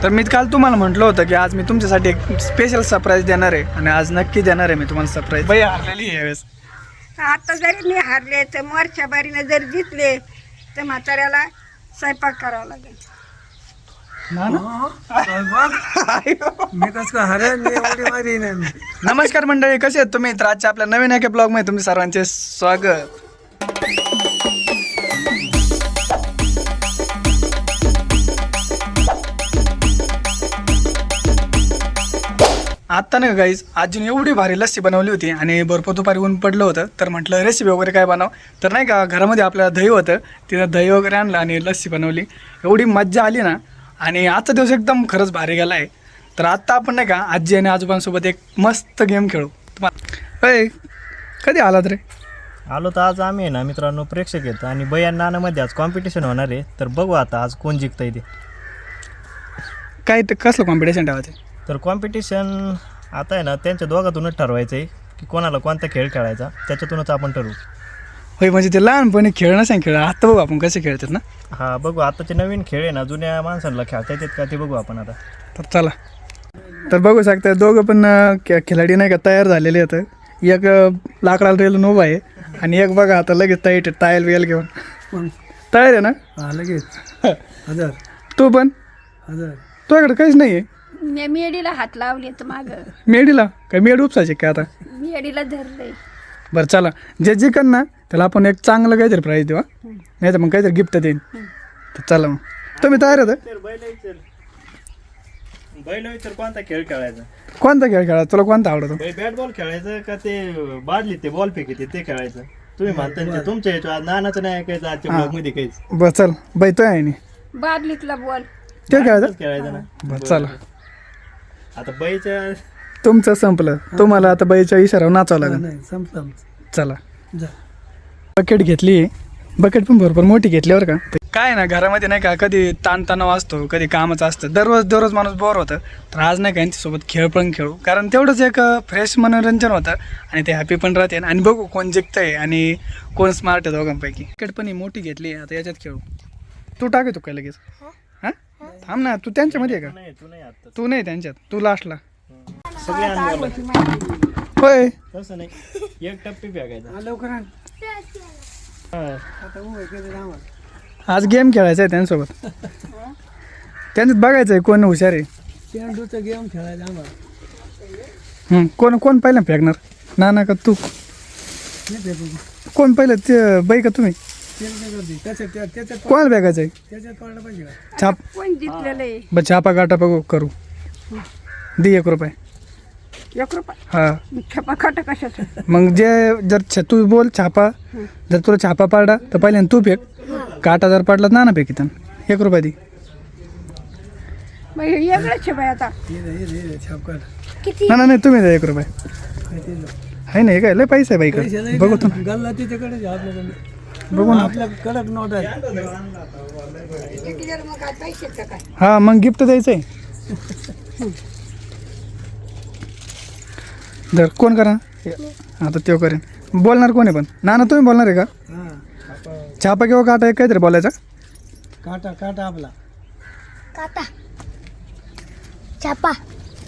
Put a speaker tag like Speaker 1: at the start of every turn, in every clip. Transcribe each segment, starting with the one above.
Speaker 1: तर मी काल तुम्हाला म्हटलं होतं की आज मी तुमच्यासाठी एक स्पेशल सरप्राईज देणार आहे आणि आज नक्की देणार आहे मी तुम्हाला सरप्राईज. बाई हारलेली आहे यावेळेस.
Speaker 2: आता जरी मी हारले तर मोरच्या बारीने जर जिंकले तर म्हाताऱ्याला स्वयंपाक करावा लागेल.
Speaker 3: मी कसं हरेन मी एवढी मारी नाही.
Speaker 1: नमस्कार मंडळी, कसे आहेत तुम्ही? तर आजच्या आपल्या नवीन एका ब्लॉग मध्ये तुमचे सर्वांचे स्वागत. आता ना गाईज आजीने एवढी भारी लस्सी बनवली होती आणि भरपूर दुपारी ऊन पडलं होतं, तर म्हटलं रेसिपी वगैरे काय बनव. तर नाही का घरामध्ये आपल्याला दही होतं, तिनं दही वगैरे आणलं आणि लस्सी बनवली. एवढी मज्जा आली ना आणि आजचा दिवस एकदम खरंच भारी गेला आहे. तर आत्ता आपण नाही का आजी आणि आजोबांसोबत एक मस्त गेम खेळू. तुम्हाला अय कधी आलात रे?
Speaker 4: आलो तर आज आम्ही आहे ना मित्रांनो प्रेक्षक आहेत आणि बयान नानामध्ये आज कॉम्पिटिशन होणार आहे. तर बघू आता आज कोण जिंकतं ते.
Speaker 1: काय ते कसलं कॉम्पिटिशन ठेवायचं?
Speaker 4: तर कॉम्पिटिशन आता आहे ना त्यांच्या दोघातूनच ठरवायचं आहे की कोणाला कोणता खेळ खेळायचा, त्याच्यातूनच आपण ठरवू.
Speaker 1: होय, म्हणजे ते लहानपणी खेळ नसेल खेळ, आता बघू आपण कसे खेळतात ना.
Speaker 4: हा बघू, आताचे नवीन खेळ आहे ना जुन्या माणसांना खेळता येतात का ते बघू आपण आता.
Speaker 1: तर चला. तर बघू शकता दोघं पण खिलाडी नाही का तयार झालेले आहेत. एक लाकडाला रेलून उभा आहे आणि एक बघा आता लगेच टायल वेल घेऊन तयार आहे ना.
Speaker 3: हा लगेच 1000
Speaker 1: तू पण
Speaker 3: 1000
Speaker 1: तुझ्याकडे काहीच नाही आहे.
Speaker 2: मी मेडीला हात लावले तर माग
Speaker 1: मेडीला काय मेड उपसायचे काय आता?
Speaker 2: मेडीला धरलंय.
Speaker 1: बरं चला, जे जिकन ना त्याला आपण एक चांगलं काहीतरी प्राईज देऊ, नाही तर मग काहीतरी गिफ्ट देईन. तर चला मग तुम्ही तयार आहे?
Speaker 4: बैल विचार कोणता खेळ खेळायचा,
Speaker 1: कोणता खेळ खेळा? तुला कोणता आवडतो?
Speaker 4: बॅट बॉल खेळायचं का ते बादली ते बॉल फेकी ते खेळायचं? तुम्ही म्हणता तुमच्या याच्या नानाचं नाही ऐकायचं आजच्या ब्लॉग मध्ये काहीच.
Speaker 1: बरं चल बाई तो आहे नाही
Speaker 2: बादलीतला बॉल
Speaker 1: ते खेळायचं.
Speaker 4: खेळायचं ना.
Speaker 1: बरं चला,
Speaker 4: आता बाईच्या
Speaker 1: तुमचं संपलं. तुम्हाला आता बाईच्या इशारावर नाचावं लागेल.
Speaker 3: नाही संपलं.
Speaker 1: चला.
Speaker 3: जा.
Speaker 1: बकेट घेतली, बकेट पण भरपूर मोठी घेतल्यावर का काय ना घरामध्ये नाही का कधी ताणतणाव असतो, कधी कामाचं असतं, दररोज माणूस बोर होतं. तर आज नाही का यांच्यासोबत खेळ पण खेळू, कारण तेवढंच एक फ्रेश मनोरंजन होतं आणि ते हॅपी पण राहते. आणि बघू कोण जिंकतंय आणि कोण स्मार्ट आहे दोघांपैकी. बकेट पण ही मोठी घेतली, आता याच्यात खेळू. तू टाकतो काय लगेच? हां थांब ना, तू त्यांच्यामध्ये आहे का?
Speaker 4: तू नाही आता
Speaker 1: तू नाही त्यांच्यात, तू लास्टला.
Speaker 4: सगळे
Speaker 1: होय
Speaker 4: तसं नाही, एक टप्पी फेकायचा.
Speaker 3: लवकर आण.
Speaker 4: हा.
Speaker 3: आता उभे केले आम्हाला.
Speaker 1: आज गेम खेळायचा आहे त्यांच्यासोबत. त्यांच्यात बघायचं आहे कोण हुशार आहे.
Speaker 3: चेंडूचा गेम खेळायचा आम्हाला.
Speaker 1: कोण पहिला फेकणार, नाना का तू?
Speaker 3: नाही फेकू.
Speaker 1: कोण पहिलं, ते बाई का तुम्ही?
Speaker 3: त्याच्यात
Speaker 1: कोणाला फेकायचं आहे?
Speaker 3: त्याच्यात पडलं पाहिजे का?
Speaker 1: छाप
Speaker 2: कोण जिंकलेलं आहे?
Speaker 1: बरं छापा गाठा बघू करू. दे 1 रुपये.
Speaker 2: 1 रुपया.
Speaker 1: हां
Speaker 2: छपा खाट कशाचं?
Speaker 1: मग जे जर तू बोल छापा, जर तुला छापा पाडला तर पहिल्यांदा तू फेक, काटा जर पडला ना फेकी त्यांना 1 रुपया दे.
Speaker 2: मग हे वेगळंच छपाय आता.
Speaker 3: हे छाप काढ.
Speaker 2: किती?
Speaker 1: नाही तुम्ही द्या 1 रुपये.
Speaker 3: काय ते जाऊ.
Speaker 1: आहे ना, हे काय लय पैसा आहे
Speaker 3: पैसे
Speaker 1: बाईकडे.
Speaker 3: नाही
Speaker 1: बघू
Speaker 3: का?
Speaker 1: तू
Speaker 3: गल्ला तिच्याकडे आपल्याकडे.
Speaker 1: बघू ना.
Speaker 3: आपल्या कडक नोट आहे.
Speaker 2: किती जर मग काय पैसे का काय?
Speaker 1: हां मग गिफ्ट द्यायचं आहे. जर कोण करा आता तो करेन. बोलणार कोण आहे पण? नाना तुम्ही बोलणार आहे का?
Speaker 3: हा
Speaker 1: छापा किंवा काटा एक काहीतरी बोलायचा.
Speaker 3: काटा आपला.
Speaker 5: काटा छापा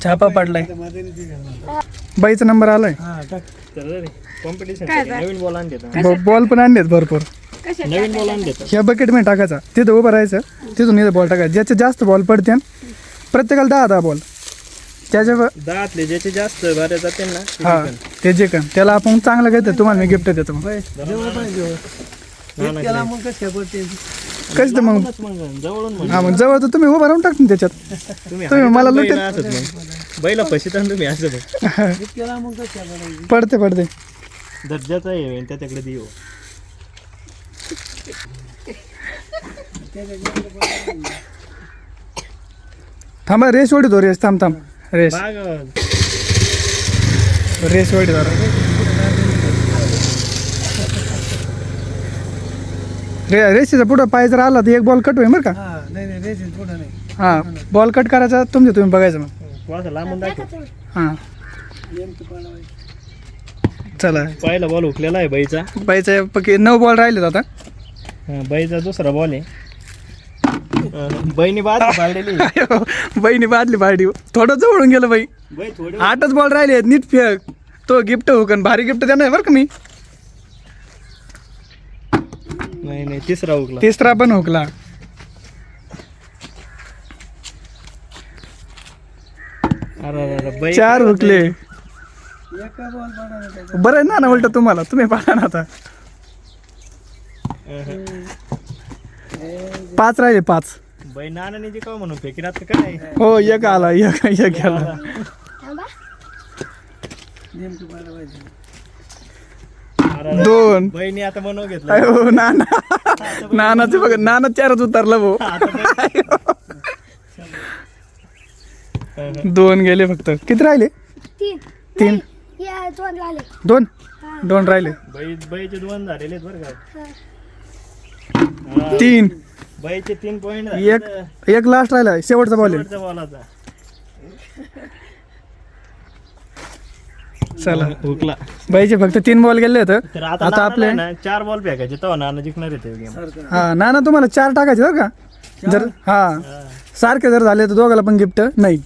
Speaker 1: छापा पडलाय,
Speaker 3: मधेने ती घालणार.
Speaker 1: बाईचा नंबर आलाय.
Speaker 3: हा टाक.
Speaker 4: तर कॉम्पिटिशन
Speaker 2: काय झालं?
Speaker 4: नवीन बॉल आणते,
Speaker 1: बॉल पण आणलेत भरपूर.
Speaker 2: कशा
Speaker 4: नवीन बॉल आणते.
Speaker 1: ह्या बकेटमध्ये टाकायचा, तिथं उभं राहायचं, तिथून इथं बॉल टाकायचा. ज्याचे जास्त बॉल पडते प्रत्येकाला 10 बॉल, त्याच्या
Speaker 4: 10 ज्याचे जास्त बारे जाते ना ते
Speaker 1: हां
Speaker 4: जिंकन.
Speaker 1: ते जे का त्याला आपण चांगलं घेतो. तुम्हाला मी गिफ्ट देतो. मग
Speaker 3: बाई, जवळ पाहिजे. इतक्याला मग कसं पडते?
Speaker 1: कसं तर मग
Speaker 4: मग जवळून मग
Speaker 1: हां मग जवळ तर तुम्ही उभं राहून टाकून त्याच्यात. तुम्ही मला लुटे
Speaker 4: असत मग बैला फशीत तुम्ही असं बघ.
Speaker 3: इतक्याला मग कसं पडायचं?
Speaker 1: पडते
Speaker 4: दर्जाचा आहे त्याच्याकडे देऊ.
Speaker 1: थांबा, रेस ओढी तो रेस. थांब रेस रेस ओढी रेसीचा पुढं पाय जर आला तर 1 बॉल कट होईल बरं का.
Speaker 3: हा नाही रेसिन पुढं नाही.
Speaker 1: हां बॉल कट करायचा तुम्ही बघायचं मग.
Speaker 4: थोडासा लांबून दाखव.
Speaker 1: हां
Speaker 3: नेमकं पाडावं.
Speaker 1: चला,
Speaker 4: पहिला बॉल हुकलेला आहे बाईचा.
Speaker 1: बाईचा पक्की 9 बॉल राहिलेत आता.
Speaker 4: बाईचा दुसरा बॉल आहे. बहिणी बाद पाडलेली
Speaker 1: अयो, बहिणी बादली पार्टी थोडं जवळून गेलं बाई.
Speaker 4: बाई थोडी
Speaker 1: 8च बॉल राहिले नीट फेक. तो गिफ्ट हुकन भारी गिफ्ट देणार बरं का मी.
Speaker 4: नाही तिसरा उगला.
Speaker 1: तिसरा पण हुकला.
Speaker 4: अरे बाई
Speaker 1: 4 हुकले.
Speaker 3: एका बॉल पडा त्याचा.
Speaker 1: बरं आहे ना उलट तुम्हाला तुम्ही पाहा ना आता. 5 राहिले 5.
Speaker 4: बाई नानाने जे का म्हणून फेकीन आता काय
Speaker 1: हो एक आला एक गेला.
Speaker 3: नेमकं पाहिलं पाहिजे.
Speaker 1: 2.
Speaker 4: बहिणी आता म्हणून घेतलं.
Speaker 1: अयो नानाचे बघ नाना 4च उतरला भाऊ. 2 गेले फक्त. किती राहिले? 3. 2 राहिले.
Speaker 4: बाईचे 2 झालेले आहेत बरं का.
Speaker 1: 3.
Speaker 4: बाईचे 3 पॉईंट
Speaker 1: एक लास्ट राहिला शेवटचा बॉल आहे.
Speaker 4: बॉलाचा
Speaker 1: चला
Speaker 4: हुकला.
Speaker 1: बाईचे फक्त 3 बॉल गेले होते.
Speaker 4: तर आता
Speaker 1: आता आपले
Speaker 4: आपले 4 बॉल फेकायचे तेव्हा नाना जिंकणार आहे ते गेम.
Speaker 1: हा नाना तुम्हाला 4 टाकायचे बरं का. जर हा सारखे जर झाले तर दोघाला पण गिफ्ट नाही.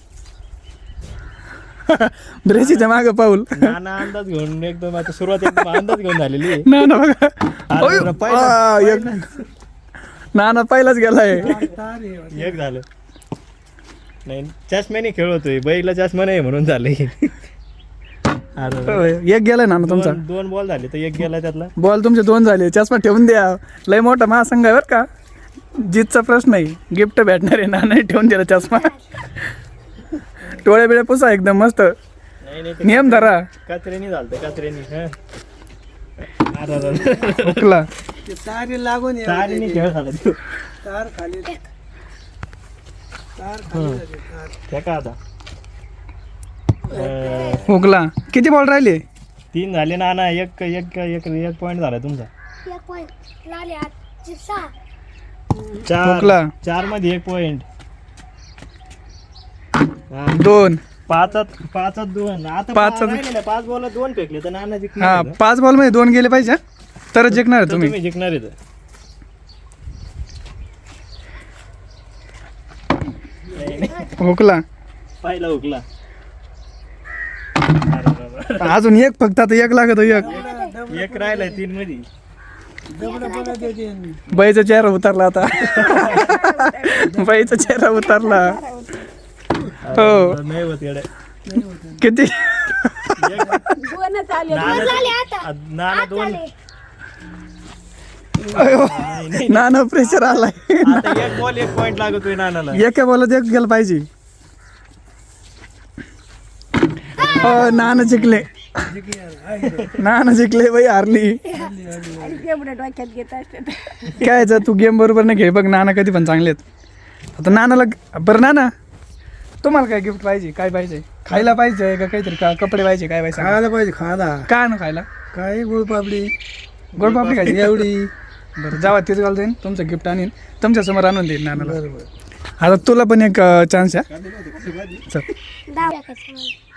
Speaker 1: ब्रेसीच्या मागं पाऊल.
Speaker 4: नाना अंदाज घेऊन एकदम आता सुरुवात एकदम अंदाज घेऊन झालेली आहे.
Speaker 1: नाना बघा
Speaker 4: अरे
Speaker 1: अयो,
Speaker 4: पहिला-
Speaker 1: नाना पहिलाच गेलाय.
Speaker 4: एक झालं. नाही चष्म्याने खेळतोय बैला चष्मा नाही म्हणून झालंय.
Speaker 1: होय, एक गेलाय नाना तुमचा.
Speaker 4: 2 बॉल झाले तर एक गेला त्यातला.
Speaker 1: बॉल तुमचे 2 झाले. चष्मा ठेवून द्या. लय मोठा महासंघ आहे बरं का. जीतचा प्रश्न नाही. गिफ्ट भेटणार आहे. नाना ठेवून दिला चष्मा. डोळे बिळे पुसा एकदम मस्त.
Speaker 4: नाही ते
Speaker 1: नियम धरा.
Speaker 4: कचऱ्यानी झालतं कचऱ्यानी.
Speaker 1: हुकला.
Speaker 3: ते तारी लागून ये.
Speaker 4: तारीने खेळ झाला तो.
Speaker 3: तार खाली. तार खाली जाते, तार.
Speaker 4: फेका आता.
Speaker 1: हुकला. किती बॉल राहिले?
Speaker 4: 3 झाले नाना. एक पॉईंट झाला तुमचा. 4
Speaker 1: हुकला.
Speaker 4: 4 मध्ये 1 पॉईंट.
Speaker 1: 2.
Speaker 4: 5 2 आता
Speaker 1: पाचात-
Speaker 4: 5 बॉल 2 फेकले तर नाना
Speaker 1: हा
Speaker 4: जिंकणार.
Speaker 1: 5 बॉल मध्ये 2 गेले पाहिजे तरच जिंकणार आहे तुम्ही.
Speaker 4: तुम्ही जिंकणार आहे.
Speaker 1: हुकला.
Speaker 4: पहिला हुकला.
Speaker 1: अजून एक फक्त आता एक लागत एक.
Speaker 4: एक राहिलाय 3 मध्ये.
Speaker 3: डबडं पडा देते यांनी.
Speaker 1: बाईचा चेहरा उतरला आता. बाईचा चेहरा उतरला. हो
Speaker 4: नाही होत येडे.
Speaker 1: किती?
Speaker 4: नाना 2
Speaker 1: अयो, नाना प्रेशर आलाय.
Speaker 4: आता 1 बॉल 1 पॉईंट लागतोय नानाला.
Speaker 1: एका बॉलात एक गेला पाहिजे. नाना जिंकले. नाना जिंकले बाई हारली.
Speaker 2: एवढं डोक्यात घेत असतात.
Speaker 1: काय तू गेम बरोबर नाही घे बघ. नाना कधी पण चांगले आहेत. आता नानाला बरं नाना तुम्हाला काय गिफ्ट पाहिजे? काय पाहिजे? खायला पाहिजे का काहीतरी का कपडे पाहिजे? काय पाहिजे?
Speaker 3: खायला पाहिजे खायला.
Speaker 1: काय ना खायला?
Speaker 3: काय गुळपापडी
Speaker 1: गोडपापडी खायची
Speaker 3: एवढी.
Speaker 1: बरं जावा तेच घाल जाईन तुमचं गिफ्ट आणीन तुमच्या समोर आणून देईन नानाला.
Speaker 3: बरोबर.
Speaker 1: आता तुला पण एक चान्स आहे. चल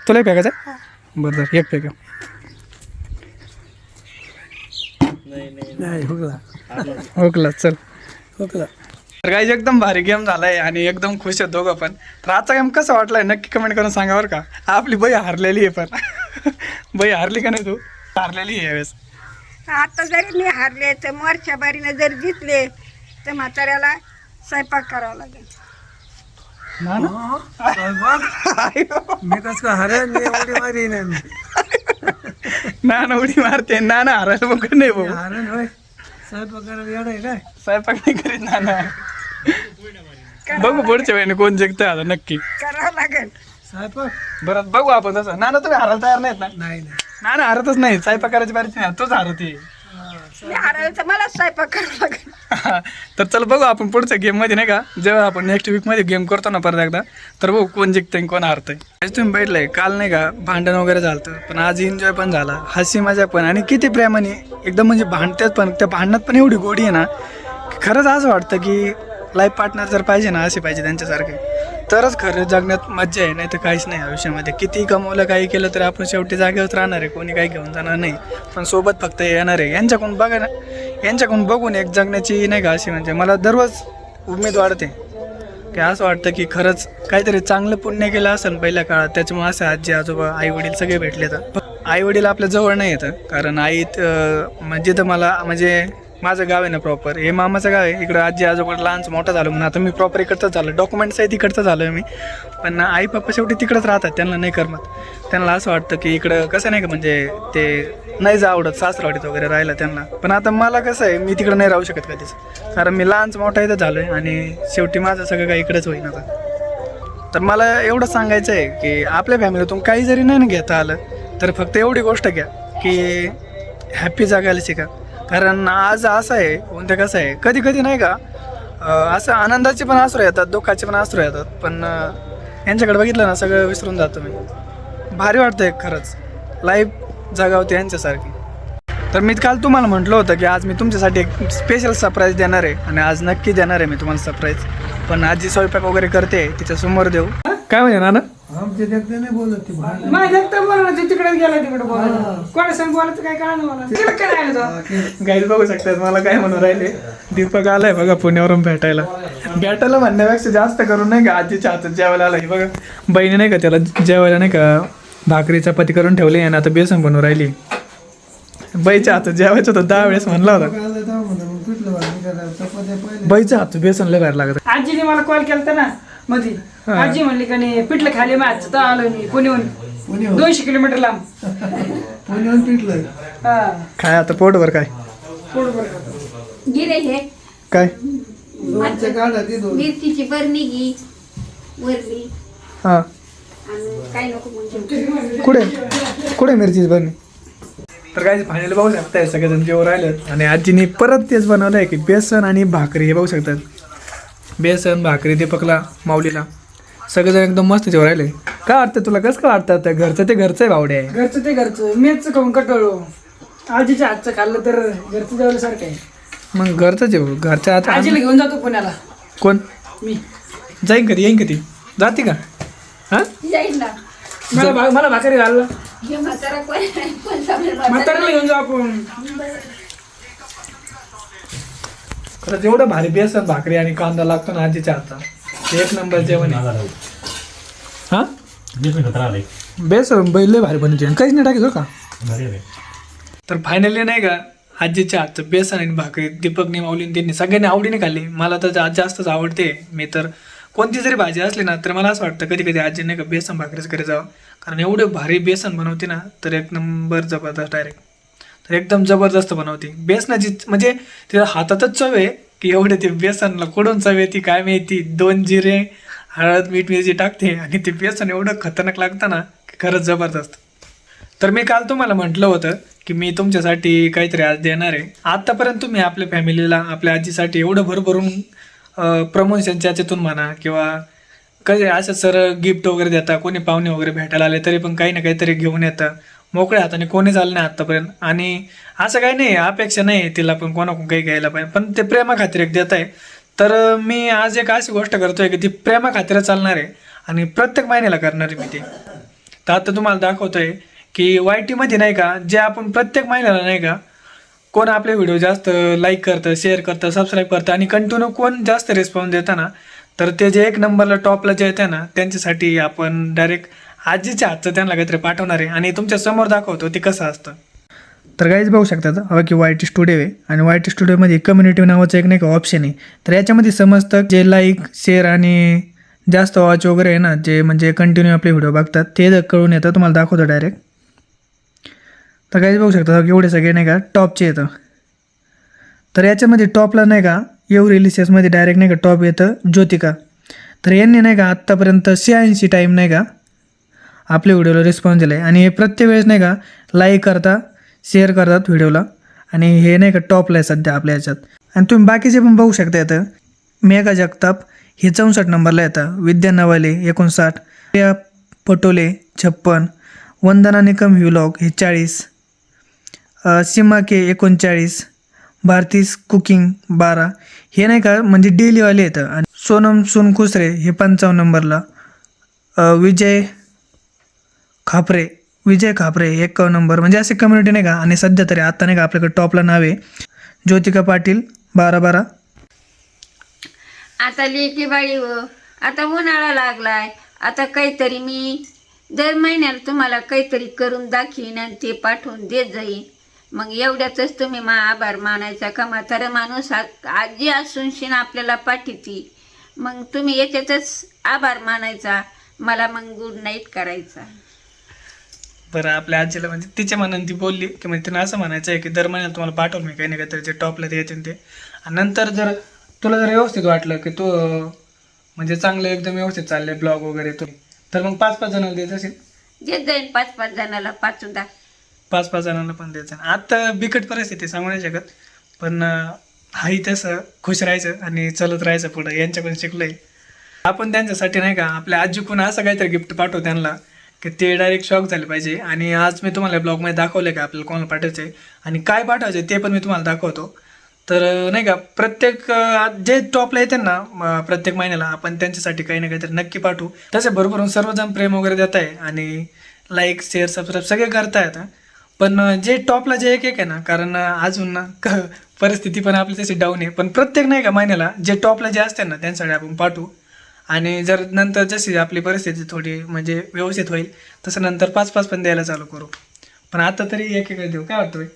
Speaker 1: तुला एक फेकायचं आहे? बरं तर एक फेका.
Speaker 3: नाही हुकला.
Speaker 1: हुकला. चल
Speaker 3: हुकला.
Speaker 1: तर काही एकदम भारी गेम झालाय आणि एकदम खुश आहेत दोघं पण. तर आजचा गेम कसा वाटलाय नक्की कमेंट करून सांगा बरं का. आपली बाई हारलेली आहे पण. बाई हारली का नाही? तू हारलेली आहे यावेळेस.
Speaker 2: आता जरी मी हारले तर मोरच्या बारीने जर जिंकले तर म्हाताऱ्याला स्वयंपाक करावा लागेल.
Speaker 3: मी कस का हरण मी एवढी मारी नाही.
Speaker 1: नाना उडी मारते. नाना हारायला बघ नाही भाऊ.
Speaker 3: हरण होय. स्वयंपाक करायला येणार आहे काय?
Speaker 1: स्वयंपाक नाही करीत नाना. बघू पुढच्या वेळेने कोण जिंकतंय आता नक्की.
Speaker 2: करावं लागेल.
Speaker 3: स्वयंपाक
Speaker 1: बरं बघू आपण तसं. नाना तुम्ही हारायला तयार नाहीत ना?
Speaker 3: नाही नाही.
Speaker 1: नाना हारतच नाही. स्वयंपाक करायची बारीची नाही. तूच हारते.
Speaker 2: मी हारायला तर मला स्वयंपाक करावा लागेल.
Speaker 1: तर चल बघू आपण पुढच्या गेम मध्ये नाही का. जेव्हा आपण नेक्स्ट वीक मध्ये गेम करतो ना परत एकदा तर बघू कोण जिंकतंय कोण हारतंय. आज तुम्ही बैठलाय काल नाही का भांडण वगैरे झालं पण आज एन्जॉय पण झाला. हसी मजा पण आणि किती प्रेमाने एकदम म्हणजे भांडतात पण. त्या भांडणात पण एवढी गोडी आहे ना की खरंच असं वाटतं की लाईफ पार्टनर जर पाहिजे ना असे पाहिजे त्यांच्यासारखे तरच खरं जगण्यात मज्जा आहे. नाही तर काहीच नाही आयुष्यामध्ये. किती कमवलं काही केलं तर आपण शेवटी जागेवरच राहणार आहे. कोणी काही घेऊन जाणार नाही. पण सोबत फक्त येणार आहे. यांच्याकडून बघा ना यांच्याकडून बघून एक जगण्याची नाही का अशी म्हणजे मला दररोज उमेद वाढते की असं वाटतं की खरंच काहीतरी चांगलं पुण्य केलं असेल पहिल्या काळात, त्याच्यामुळे असं आजी आजोबा आई वडील सगळे भेटले तर. आई वडील आपल्या जवळ नाही येतं, कारण आई म्हणजे तर मला म्हणजे माझं गाव आहे ना प्रॉपर, हे मामाचं गाव आहे. इकडं आजी आजोबा लहानचं मोठं झालं म्हणून आता मी प्रॉपर इकडचं झालं, डॉक्युमेंट्स आहे तिकडचं झालो आहे मी. पण आई पप्पा शेवटी तिकडंच राहतात, त्यांना नाही करमत. त्यांना असं वाटतं की इकडं कसं नाही का म्हणजे ते नाही जा आवडत सासरवाडीत वगैरे राहिलं त्यांना. पण आता मला कसं आहे, मी तिकडं नाही राहू शकत कधीच, कारण मी लहानचं मोठा इथं झालो आहे आणि शेवटी माझं सगळं काही इकडंच होईन आता. तर मला एवढं सांगायचं आहे की आपल्या फॅमिलीतून काही जरी नाही ना घेता आलं तर फक्त एवढी गोष्ट घ्या की हॅप्पी जगायला शिका. कारण आज असं आहे कोणतं कसं आहे, कधी कधी नाही का असं आनंदाचे पण अश्रू येतात, दुःखाचे पण अश्रू येतात, पण यांच्याकडे बघितलं ना सगळं विसरून जातो मी. भारी वाटतं एक खरंच लाईफ जगावते यांच्यासारखी. तर मी काल तुम्हाला म्हटलं होतं की आज मी तुमच्यासाठी एक स्पेशल सरप्राईज देणार आहे आणि आज नक्की देणार आहे मी तुम्हाला सरप्राईज. पण आजी स्वयंपाक वगैरे करते, तिच्या समोर देऊ. काय म्हणजे ना
Speaker 3: आमच्या देखते नाही बोलत ती बाहेर.
Speaker 5: माझ्या देखता बोला ते तिकडे गेला तिकडे बोला कोणा संग बोलायचं काय कळलं मला तिकडे काय राहिलं तो
Speaker 1: गाईड बघू शकतात मला काय म्हणून राहिले. दीपक आलाय बघा पुण्यावरून भेटायला म्हणण्यापेक्षा जास्त करून नाही का आजीच्या हातात जेवायला आला. बघा बहिणी नाही का त्याला जेवायला नाही का भाकरी चपाती करून ठेवली आणि आता बेसन बनवून राहिली. बाईच्या हातात जेवायचं होतं 10 वेळेस म्हणला होता.
Speaker 3: आलं तेव्हा म्हणलं मग पिठलं भाकरी करा, चपात्या पहिले.
Speaker 1: बाईच्या हात बेसन लय बाहेर लागत.
Speaker 5: आजीने मला कॉल केलता ना मध्ये आजी म्हणली का नाही पिठलं खाली माझं तर आलो मी पुण्याहून 200 किलोमीटर लांब
Speaker 3: पुण्याहून पिठलं.
Speaker 5: हा
Speaker 1: काय आता पोटभर काय
Speaker 5: पोट बरं
Speaker 2: गिरे हे
Speaker 1: काय
Speaker 3: दोनचे काढा ती दोन.
Speaker 2: मिरचीची बरणी घी वरली
Speaker 1: हां
Speaker 2: आणि काय नको म्हणजे
Speaker 1: कुठे मिरचीच बरं. तर काय फायनली बघू शकताय सगळेजण जेवण राहिलेत आणि आजीने परत तेच बनवलं आहे की बेसन आणि भाकरी. हे बघू शकतात बेसन भाकरी दीपकला माऊलीला सगळेजण एकदम मस्त जेवण राहिले. काय वाटतं तुला, कसं काय वाटतं आता घरचं ते घरचं आहे भावडे आहे.
Speaker 5: घरचं ते घरचं मेच खाऊन कटळलो आजीच्या हातचं खाल्लं तर घरचं जेवलं सारखं आहे.
Speaker 1: मग घरचं जेव घरच्या आता
Speaker 5: आजीला घेऊन जातो पुण्याला
Speaker 1: कोण
Speaker 5: मी
Speaker 1: जाईन कधी येईन कधी जाते का हां
Speaker 2: जाईल ना
Speaker 5: मला भाकरी घाललं
Speaker 2: हे म्हातारा कोण सापडेल
Speaker 5: म्हाताऱ्याला घेऊन जाऊ आपण.
Speaker 1: खरंच एवढं भारी बेसन भाकरी आणि कांदा लागतो ना आजीच्या हातात, एक नंबर जेवण आहे. हां बेसन बैल भारी बनवते आणि काहीच नाही टाकायचं का. तर फायनली नाही का आजीच्या हातचं बेसन आणि भाकरी दीपकने माऊलीने त्यांनी सगळ्यांनी आवडीने खाल्ली. मला तर आज जास्तच आवडते. मी तर कोणती जरी भाजी असली ना तर मला असं वाटतं कधी कधी आजी नाही का बेसन भाकरीच घरी जावं, कारण एवढे भारी बेसन बनवते ना तर एक नंबर जबरदस्त डायरेक्ट. तर एकदम जबरदस्त बनवते बेसनाची, म्हणजे तिला हातातच चव आहे की एवढे ते बेसनला कुठून चव येते काय माहिती. 2 जिरे हळद मीठ मिरची टाकते आणि ते बेसन एवढं खतरनाक लागतं ना की खरंच जबरदस्त. तर मी काल तुम्हाला म्हटलं होतं की मी तुमच्यासाठी काहीतरी आज देणार आहे. आत्तापर्यंत तुम्ही आपल्या फॅमिलीला आपल्या आजीसाठी एवढं भरभरून प्रमोशनच्या याच्यातून म्हणा किंवा कधी असं सर गिफ्ट वगैरे देता, कोणी पाहुणे वगैरे भेटायला आले तरी पण काही ना काहीतरी घेऊन येतं. मोकळ्या हाताने कोणीच आलं नाही आत्तापर्यंत आणि असं काही नाही अपेक्षा नाही तिला पण कोणाकडून काही घ्यायला पाहिजे, पण ते प्रेमा खातीर एक देत आहे. तर मी आज एक अशी गोष्ट करतोय की ती प्रेमा खातीर चालणार आहे आणि प्रत्येक महिन्याला करणार आहे मी ती. तर आता तुम्हाला दाखवतोय की YT नाही का जे आपण प्रत्येक महिन्याला नाही का कोण आपले व्हिडिओ जास्त लाईक करतं, शेअर करतं, सबस्क्राईब करतं आणि कंटिन्यू कोण जास्त रिस्पॉन्स देतं ना तर ते जे 1 नंबरला टॉपला जे येतं ना त्यांच्यासाठी आपण डायरेक्ट आजीच्या हातचं त्यांना काहीतरी पाठवणार आहे आणि तुमच्या समोर दाखवतो ते कसं असतं. तर काहीच बघू शकतात हवं की YT स्टुडिओ आहे आणि YT स्टुडिओमध्ये कम्युनिटी नावाचं एक नाही का ऑप्शन आहे. तर याच्यामध्ये समजतं जे लाईक शेअर आणि जास्त वॉच वगैरे आहे ना जे म्हणजे कंटिन्यू आपले व्हिडिओ बघतात ते कळून येतं. तुम्हाला दाखवतो डायरेक्ट. तर काहीच बघू शकता एवढे सगळे नाही का टॉपचे येतं. तर याच्यामध्ये टॉपला नाही का रिलिसेसमध्ये डायरेक्ट नाही का टॉप येतं ज्योतिका. तर यांनी नाही का आत्तापर्यंत 86 टाईम नाही का आपल्या व्हिडिओला रिस्पॉन्स दिला आहे आणि हे प्रत्येक वेळेस नाही का लाईक करता शेअर करतात व्हिडिओला आणि हे नाही का टॉपला आहे सध्या आपल्या ह्याच्यात. आणि तुम्ही बाकीचे पण बघू शकता येतं. मेघा जगताप हे 64 नंबरला येतं, विद्या नवाले 59, प्रिया पटोले 56, वंदना निकम व्लॉग हे 40, सीमा के 39, भारतीस कुकिंग 12 हे नाही का म्हणजे डेलीवाले येतं. आणि सोनम सोनकुसरे हे 55 नंबरला, विजय खापरे 51 नंबर म्हणजे असे कम्युनिटी नाही का. आणि सध्या तरी आत्ता नाही का आपल्याकडे टॉपला नाव आहे ज्योतिका पाटील 12.
Speaker 2: आता लेकी बाई आता उन्हाळा लागलाय, आता काहीतरी मी दर महिन्याला तुम्हाला काहीतरी करून दाखवीन आणि ते पाठवून देत जाईन. मग एवढ्यातच तुम्ही आभार मानायचा का? म्हातारा माणूस आजी असून शिन आपल्याला पाठीती, मग तुम्ही याच्यातच आभार मानायचा, मला मग गुड नाईट करायचा.
Speaker 1: बरं, आपल्या आजीला म्हणजे तिच्या मनाने ती बोलली की म्हणजे तिनं असं म्हणायचं आहे की दर महिन्याला तुम्हाला पाठवलं मी काही ना काहीतरी जे टॉपला ते येते ते. आणि नंतर जर तुला जर व्यवस्थित वाटलं की तू म्हणजे चांगलं एकदम व्यवस्थित चाललंय ब्लॉग वगैरे तो, तर मग 5-5 जणांना देत असेल.
Speaker 2: देत जाईन 5-5 जणाला, 5-10.
Speaker 1: 5-5 जणांना पण द्यायचं. आता बिकट परिस्थिती सांगू नाही शकत, पण हाही तसं खुश राहायचं आणि चालत राहायचं पुढं. यांच्याकडून शिकलोय आपण त्यांच्यासाठी नाही का. आपल्या आजीकडून असं काहीतरी गिफ्ट पाठवू त्यांना की ते डायरेक्ट शॉक झाले पाहिजे. आणि आज मी तुम्हाला ब्लॉगमध्ये दाखवलं की आपल्याला कोणाला पाठवायचं आहे आणि काय पाठवायचं आहे ते पण मी तुम्हाला दाखवतो. तर नाही का, प्रत्येक जे टॉपला येते ना प्रत्येक महिन्याला आपण त्यांच्यासाठी काही ना काहीतरी नक्की पाठवू. तसे भरपूर सर्वजण प्रेम वगैरे देत आहे आणि लाईक शेअर सबस्क्राईब सगळे करतायत. पण जे टॉपला जे एक आहे ना, कारण अजून ना परिस्थिती पण आपली तशी डाऊन आहे, पण प्रत्येक नाही का महिन्याला जे टॉपला जे असते ना त्यांच्यासाठी आपण पाठवू. आणि जर नंतर जशी आपली परिस्थिती थोडी म्हणजे व्यवस्थित होईल तसं नंतर 5-5 पण द्यायला चालू करू. पण आता तरी एक देऊ, काय वाटतं बाई?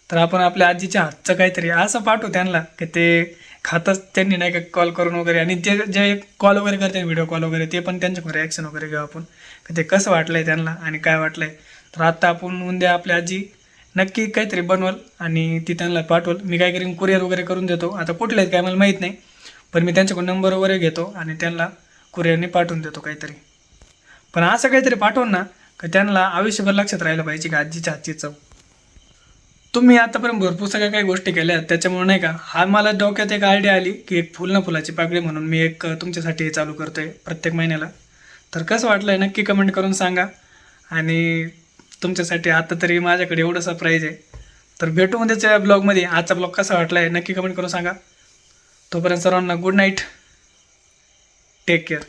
Speaker 1: तर आपण आपल्या आजीच्या हातचं काहीतरी असं पाठवू त्यांना की ते खातच त्यांनी नाही का कॉल करून वगैरे. आणि ते जे कॉल वगैरे करते व्हिडिओ कॉल वगैरे ते पण त्यांच्याकडून रिॲक्शन वगैरे घेऊ आपण की ते कसं वाटलं आहे त्यांना आणि काय वाटलं आहे. तर आत्ता आपण उद्या आपली आजी नक्की काहीतरी बनवल आणि ती त्यांना पाठवल. मी काय करीन कुरिअर वगैरे करून देतो. आता कुठले आहेत काय मला माहीत नाही, पण मी त्यांच्याकडून नंबर वगैरे घेतो आणि त्यांना कुरिअरने पाठवून देतो काहीतरी. पण असं काहीतरी पाठवून ना की त्यांना आयुष्यभर लक्षात राहिलं पाहिजे की आजीच्या हातची चव. तुम्ही आतापर्यंत भरपूर सगळ्या काही गोष्टी केल्या त्याच्यामुळे नाही का, हा मला डोक्यात एक आयडिया आली की एक फुल ना फुलाची पाकळी म्हणून मी एक तुमच्यासाठी हे चालू करतो आहे प्रत्येक महिन्याला. तर कसं वाटलं आहे नक्की कमेंट करून सांगा. आणि तुमच्यासाठी आता तरी माझ्याकडे एवढं सरप्राईज आहे. तर भेटू उद्याच्या ब्लॉगमध्ये. आजचा ब्लॉग कसा वाटला आहे नक्की कमेंट करून सांगा. तोपर्यंत सर्वांना गुड नाईट, टेक केअर.